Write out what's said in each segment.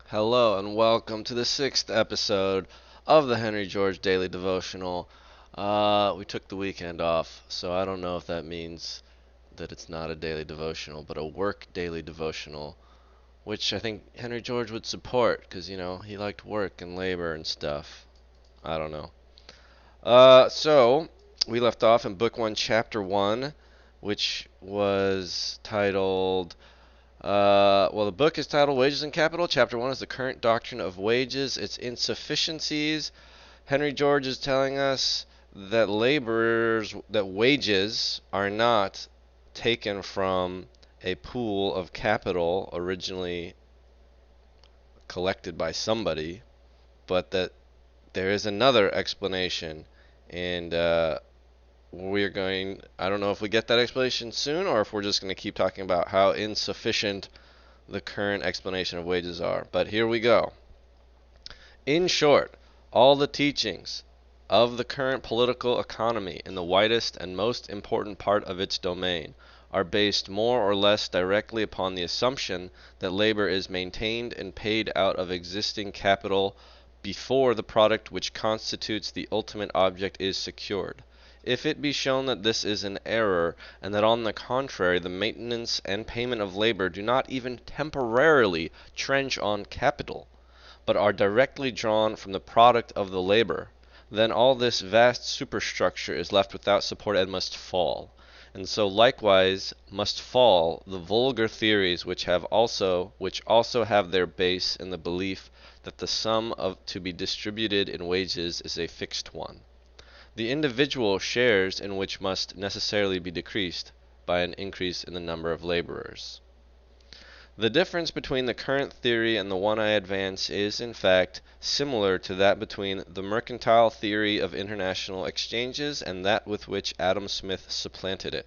Hello and welcome to the sixth episode of the Henry George Daily Devotional. We took the weekend off, so I don't know if that means that it's not a daily devotional, but a work daily devotional, which I think Henry George would support because, he liked work and labor and stuff. I don't know. So we left off in Book 1, Chapter 1, which was titled the book is titled Wages and Capital. Chapter 1 is the current doctrine of wages, its insufficiencies. Henry George is telling us that wages are not taken from a pool of capital originally collected by somebody, but that there is another explanation. And I don't know if we get that explanation soon or if we're just going to keep talking about how insufficient the current explanation of wages are. But here we go. In short, all the teachings of the current political economy in the widest and most important part of its domain are based more or less directly upon the assumption that labor is maintained and paid out of existing capital before the product which constitutes the ultimate object is secured. If it be shown that this is an error, and that on the contrary the maintenance and payment of labor do not even temporarily trench on capital, but are directly drawn from the product of the labor, then all this vast superstructure is left without support and must fall. And so likewise must fall the vulgar theories which also have their base in the belief that the sum of to be distributed in wages is a fixed one, the individual shares in which must necessarily be decreased by an increase in the number of laborers. The difference between the current theory and the one I advance is, in fact, similar to that between the mercantile theory of international exchanges and that with which Adam Smith supplanted it.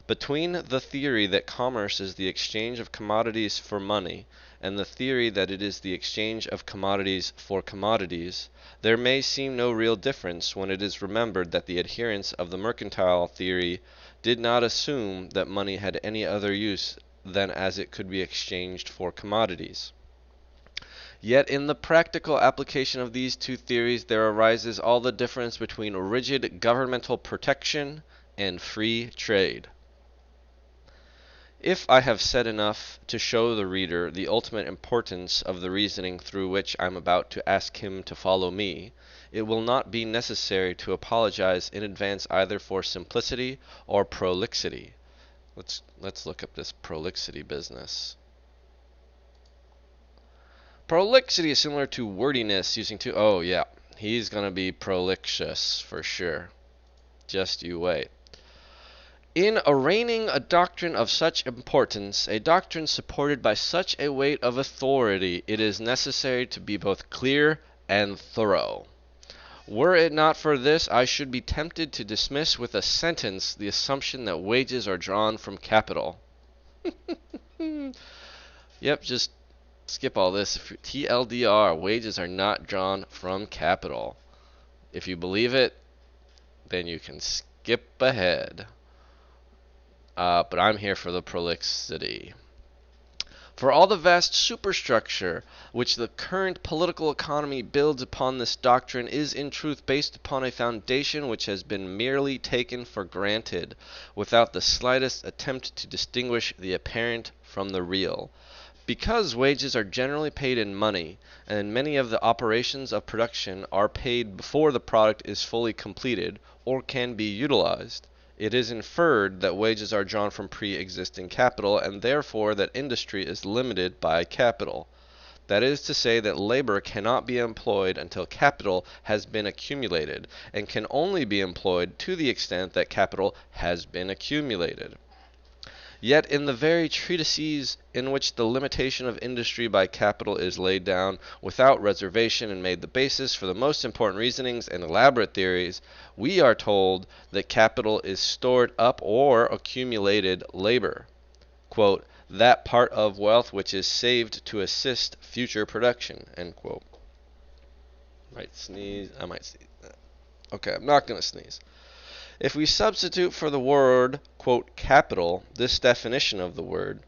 Between the theory that commerce is the exchange of commodities for money and the theory that it is the exchange of commodities for commodities, there may seem no real difference when it is remembered that the adherents of the mercantile theory did not assume that money had any other use than as it could be exchanged for commodities. Yet in the practical application of these two theories there arises all the difference between rigid governmental protection and free trade. If I have said enough to show the reader the ultimate importance of the reasoning through which I am about to ask him to follow me, it will not be necessary to apologize in advance either for simplicity or prolixity. Let's look up this prolixity business. Prolixity is similar to wordiness using two. Oh yeah, he's gonna be prolixious for sure. Just you wait. In arraigning a doctrine of such importance, a doctrine supported by such a weight of authority, it is necessary to be both clear and thorough. Were it not for this, I should be tempted to dismiss with a sentence the assumption that wages are drawn from capital. Yep, just skip all this. TLDR, wages are not drawn from capital. If you believe it, then you can skip ahead. But I'm here for the prolixity. For all the vast superstructure which the current political economy builds upon this doctrine is in truth based upon a foundation which has been merely taken for granted, without the slightest attempt to distinguish the apparent from the real. Because wages are generally paid in money, and many of the operations of production are paid before the product is fully completed or can be utilized, it is inferred that wages are drawn from pre-existing capital, and therefore that industry is limited by capital. That is to say that labor cannot be employed until capital has been accumulated, and can only be employed to the extent that capital has been accumulated. Yet in the very treatises in which the limitation of industry by capital is laid down without reservation and made the basis for the most important reasonings and elaborate theories, we are told that capital is stored up or accumulated labor, quote, that part of wealth which is saved to assist future production, end quote. Might sneeze. I might sneeze. Okay, I'm not going to sneeze. If we substitute for the word, quote, capital, this definition of the word,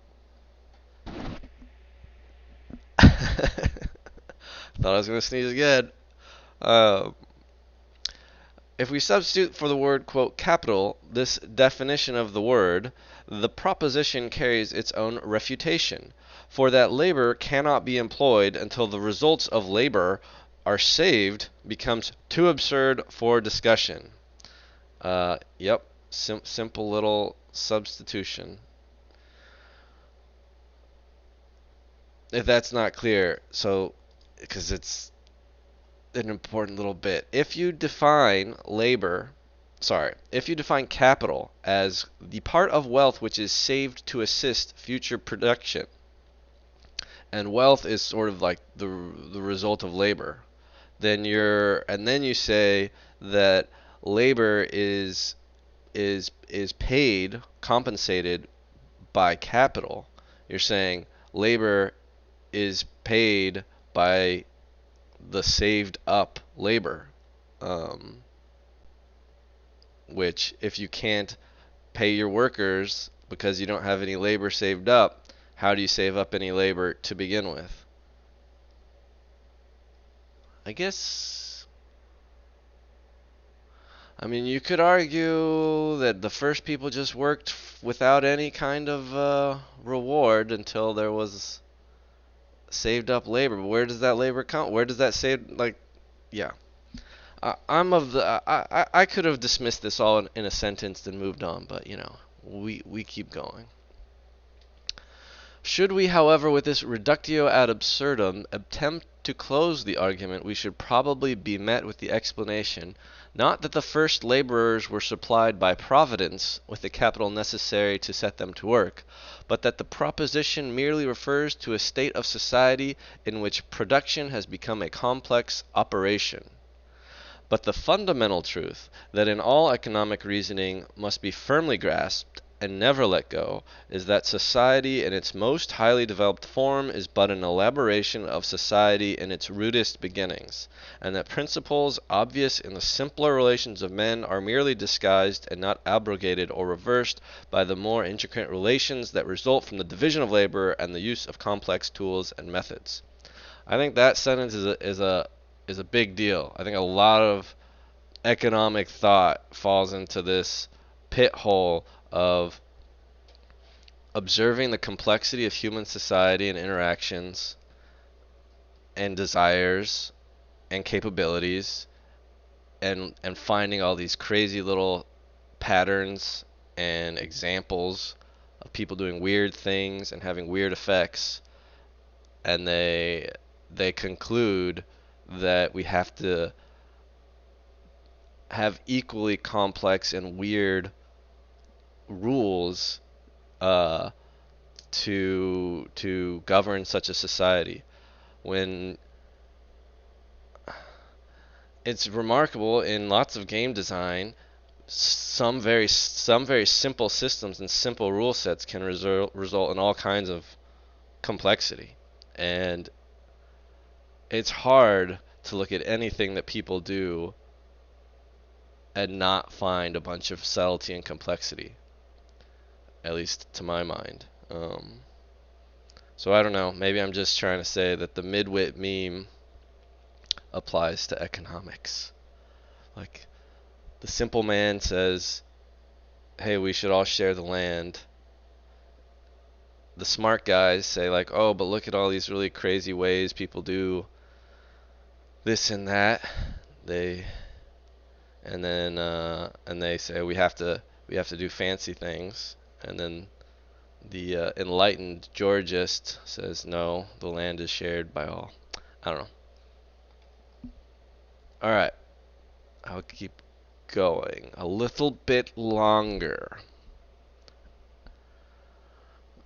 Thought I was going to sneeze again. Uh, if we substitute for the word, quote, capital, this definition of the word, the proposition carries its own refutation. For that labor cannot be employed until the results of labor are saved becomes too absurd for discussion. Yep, simple little substitution. If that's not clear, so because it's an important little bit. If you define capital as the part of wealth which is saved to assist future production, and wealth is sort of like the result of labor, then you say that labor is paid, compensated by capital. You're saying labor is paid by the saved up labor, which if you can't pay your workers because you don't have any labor saved up, how do you save up any labor to begin with? I guess, I mean, you could argue that the first people just worked without any kind of reward until there was saved up labor. But where does that labor come? Where does that save? Like, yeah. I could have dismissed this all in a sentence and moved on, but we keep going. Should we, however, with this reductio ad absurdum, attempt to close the argument, we should probably be met with the explanation, not that the first laborers were supplied by Providence with the capital necessary to set them to work, but that the proposition merely refers to a state of society in which production has become a complex operation. But the fundamental truth that in all economic reasoning must be firmly grasped and never let go is that society in its most highly developed form is but an elaboration of society in its rudest beginnings, and that principles obvious in the simpler relations of men are merely disguised and not abrogated or reversed by the more intricate relations that result from the division of labor and the use of complex tools and methods. I think that sentence is a big deal. I think a lot of economic thought falls into this pit hole of observing the complexity of human society and interactions and desires and capabilities, and finding all these crazy little patterns and examples of people doing weird things and having weird effects, and they conclude that we have to have equally complex and weird rules to govern such a society. When it's remarkable in lots of game design, some very simple systems and simple rule sets can result in all kinds of complexity, and it's hard to look at anything that people do and not find a bunch of subtlety and complexity, at least to my mind. So I don't know, maybe I'm just trying to say that the midwit meme applies to economics. Like, the simple man says, hey, we should all share the land. The smart guys say, like, oh, but look at all these really crazy ways people do this and that. And they say we have to do fancy things. And then the enlightened Georgist says, no, the land is shared by all. I don't know. All right, I'll keep going a little bit longer.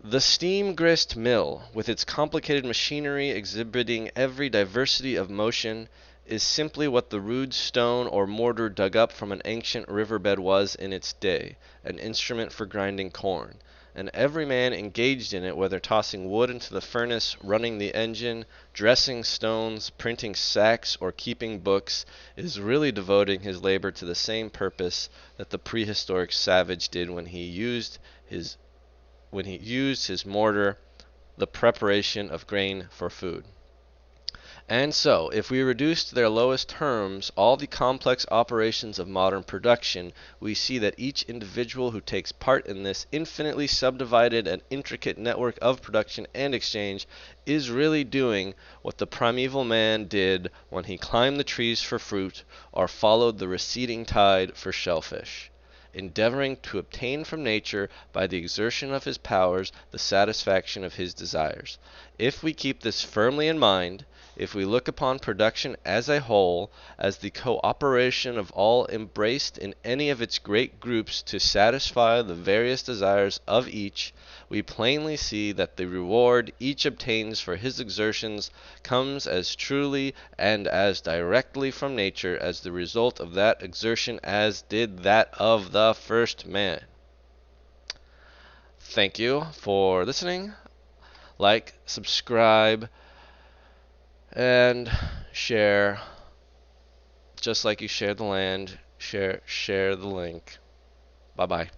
The steam grist mill, with its complicated machinery exhibiting every diversity of motion, is simply what the rude stone or mortar dug up from an ancient riverbed was in its day, an instrument for grinding corn, and every man engaged in it, whether tossing wood into the furnace, running the engine, dressing stones, printing sacks, or keeping books, is really devoting his labor to the same purpose that the prehistoric savage did when he used his mortar, the preparation of grain for food. And so, if we reduce to their lowest terms all the complex operations of modern production, we see that each individual who takes part in this infinitely subdivided and intricate network of production and exchange is really doing what the primeval man did when he climbed the trees for fruit or followed the receding tide for shellfish, endeavoring to obtain from nature by the exertion of his powers the satisfaction of his desires. If we keep this firmly in mind, if we look upon production as a whole, as the cooperation of all embraced in any of its great groups to satisfy the various desires of each, we plainly see that the reward each obtains for his exertions comes as truly and as directly from nature as the result of that exertion as did that of the first man. Thank you for listening. Like, subscribe, and share. Just like you share the land, share the link. Bye bye.